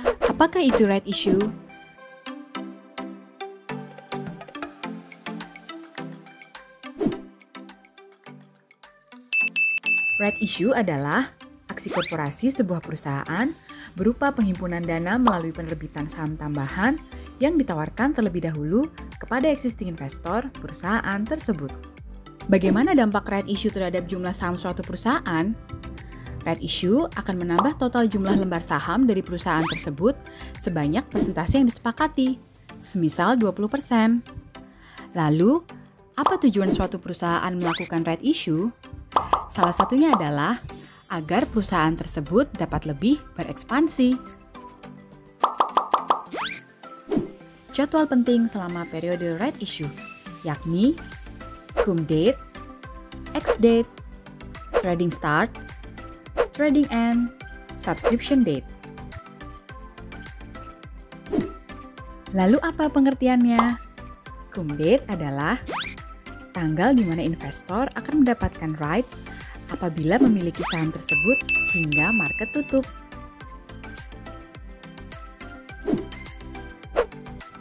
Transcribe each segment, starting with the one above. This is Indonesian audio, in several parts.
Apakah itu right issue? Right issue adalah aksi korporasi sebuah perusahaan berupa penghimpunan dana melalui penerbitan saham tambahan yang ditawarkan terlebih dahulu kepada existing investor perusahaan tersebut. Bagaimana dampak right issue terhadap jumlah saham suatu perusahaan? Right issue akan menambah total jumlah lembar saham dari perusahaan tersebut sebanyak persentase yang disepakati, semisal 20%. Lalu, apa tujuan suatu perusahaan melakukan right issue? Salah satunya adalah agar perusahaan tersebut dapat lebih berekspansi. Jadwal penting selama periode right issue, yakni cum date, ex date, trading start, trading end, subscription date. Lalu apa pengertiannya? Cum date adalah tanggal di mana investor akan mendapatkan rights apabila memiliki saham tersebut hingga market tutup.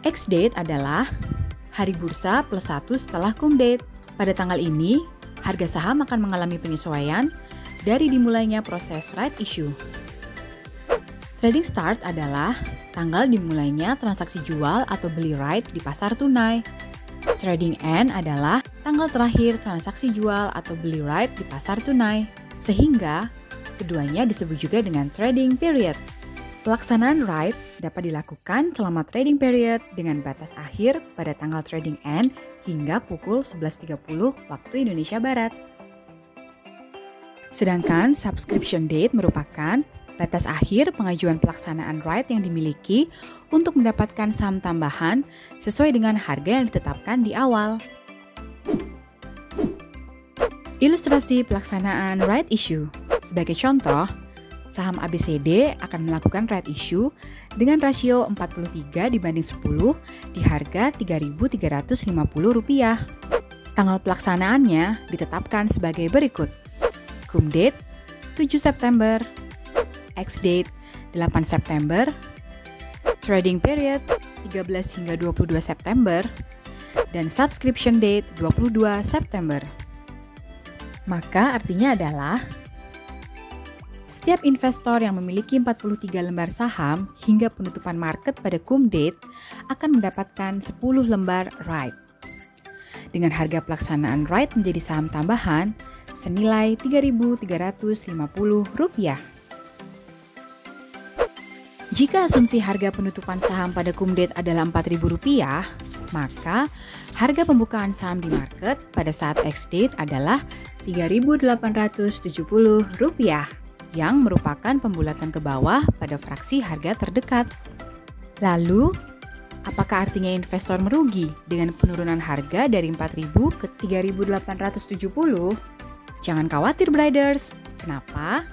Ex-date adalah hari bursa plus 1 setelah cum date. Pada tanggal ini, harga saham akan mengalami penyesuaian dari dimulainya proses right issue. Trading start adalah tanggal dimulainya transaksi jual atau beli right di pasar tunai. Trading end adalah tanggal terakhir transaksi jual atau beli right di pasar tunai. Sehingga, keduanya disebut juga dengan trading period. Pelaksanaan right dapat dilakukan selama trading period dengan batas akhir pada tanggal trading end hingga pukul 11.30 waktu Indonesia Barat. Sedangkan subscription date merupakan batas akhir pengajuan pelaksanaan right yang dimiliki untuk mendapatkan saham tambahan sesuai dengan harga yang ditetapkan di awal. Ilustrasi pelaksanaan right issue. Sebagai contoh, saham ABCD akan melakukan right issue dengan rasio 43 dibanding 10 di harga Rp3.350. Tanggal pelaksanaannya ditetapkan sebagai berikut. Cum date 7 September, ex-date 8 September, trading period 13 hingga 22 September, dan subscription date 22 September. Maka artinya adalah setiap investor yang memiliki 43 lembar saham hingga penutupan market pada cum date akan mendapatkan 10 lembar right. Dengan harga pelaksanaan right menjadi saham tambahan senilai Rp3.350. Jika asumsi harga penutupan saham pada cum date adalah Rp4.000, maka harga pembukaan saham di market pada saat ex-date adalah Rp3.870, yang merupakan pembulatan ke bawah pada fraksi harga terdekat. Lalu, apakah artinya investor merugi dengan penurunan harga dari Rp4.000 ke Rp3.870? Jangan khawatir, Briders. Kenapa?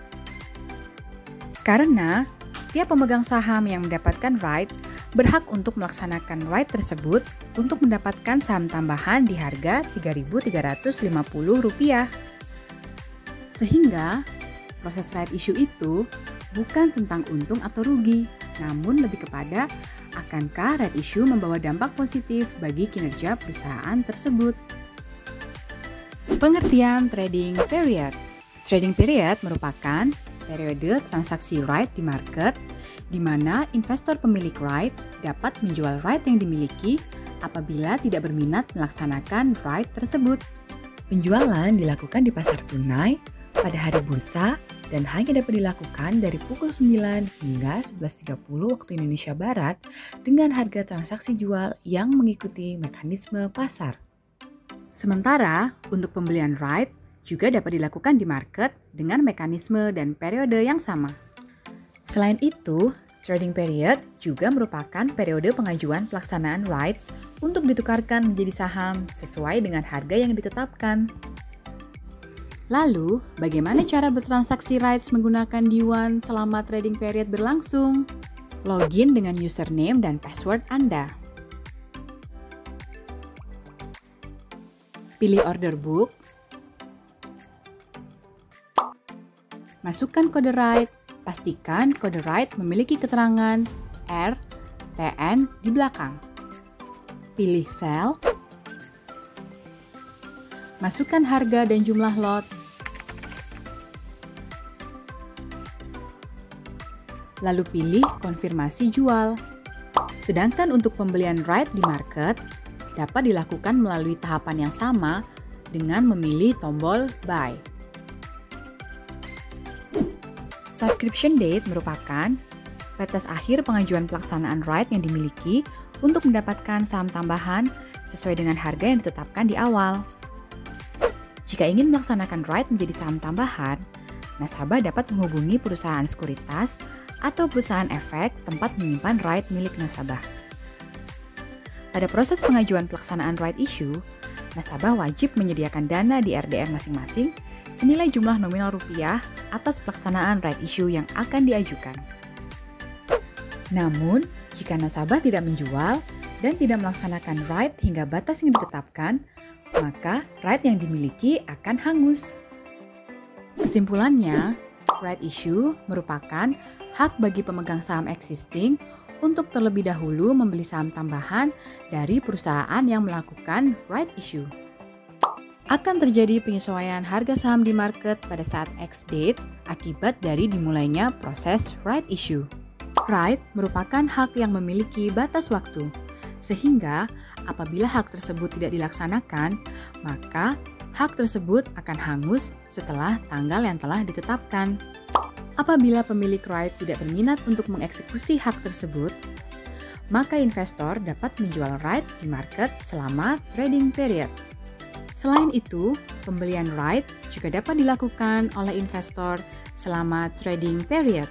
Karena setiap pemegang saham yang mendapatkan right berhak untuk melaksanakan right tersebut untuk mendapatkan saham tambahan di harga Rp3.350. Sehingga, proses right issue itu bukan tentang untung atau rugi, namun lebih kepada akankah right issue membawa dampak positif bagi kinerja perusahaan tersebut. Pengertian trading period. Trading period merupakan periode transaksi right di market, di mana investor pemilik right dapat menjual right yang dimiliki apabila tidak berminat melaksanakan right tersebut. Penjualan dilakukan di pasar tunai pada hari bursa dan hanya dapat dilakukan dari pukul 9 hingga 11.30 waktu Indonesia Barat dengan harga transaksi jual yang mengikuti mekanisme pasar. Sementara untuk pembelian right juga dapat dilakukan di market dengan mekanisme dan periode yang sama. Selain itu, trading period juga merupakan periode pengajuan pelaksanaan rights untuk ditukarkan menjadi saham sesuai dengan harga yang ditetapkan. Lalu, bagaimana cara bertransaksi rights menggunakan D1 selama trading period berlangsung? Login dengan username dan password Anda. Pilih order book. Masukkan kode right Pastikan kode right memiliki keterangan R, TN di belakang. Pilih sel, masukkan harga dan jumlah lot, lalu pilih konfirmasi jual. Sedangkan untuk pembelian right di market, dapat dilakukan melalui tahapan yang sama dengan memilih tombol buy. Subscription date merupakan batas akhir pengajuan pelaksanaan right yang dimiliki untuk mendapatkan saham tambahan sesuai dengan harga yang ditetapkan di awal. Jika ingin melaksanakan right menjadi saham tambahan, nasabah dapat menghubungi perusahaan sekuritas atau perusahaan efek tempat menyimpan right milik nasabah. Pada proses pengajuan pelaksanaan right issue, nasabah wajib menyediakan dana di RDR masing-masing senilai jumlah nominal rupiah atas pelaksanaan right issue yang akan diajukan. Namun, jika nasabah tidak menjual dan tidak melaksanakan right hingga batas yang ditetapkan, maka right yang dimiliki akan hangus. Kesimpulannya, right issue merupakan hak bagi pemegang saham existing untuk terlebih dahulu membeli saham tambahan dari perusahaan yang melakukan right issue. Akan terjadi penyesuaian harga saham di market pada saat X date akibat dari dimulainya proses right issue. Right merupakan hak yang memiliki batas waktu, sehingga apabila hak tersebut tidak dilaksanakan, maka hak tersebut akan hangus setelah tanggal yang telah ditetapkan. Apabila pemilik right tidak berminat untuk mengeksekusi hak tersebut, maka investor dapat menjual right di market selama trading period. Selain itu, pembelian right juga dapat dilakukan oleh investor selama trading period.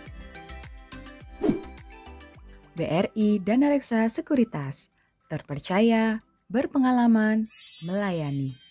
BRI Dana Reksa Sekuritas, terpercaya, berpengalaman, melayani.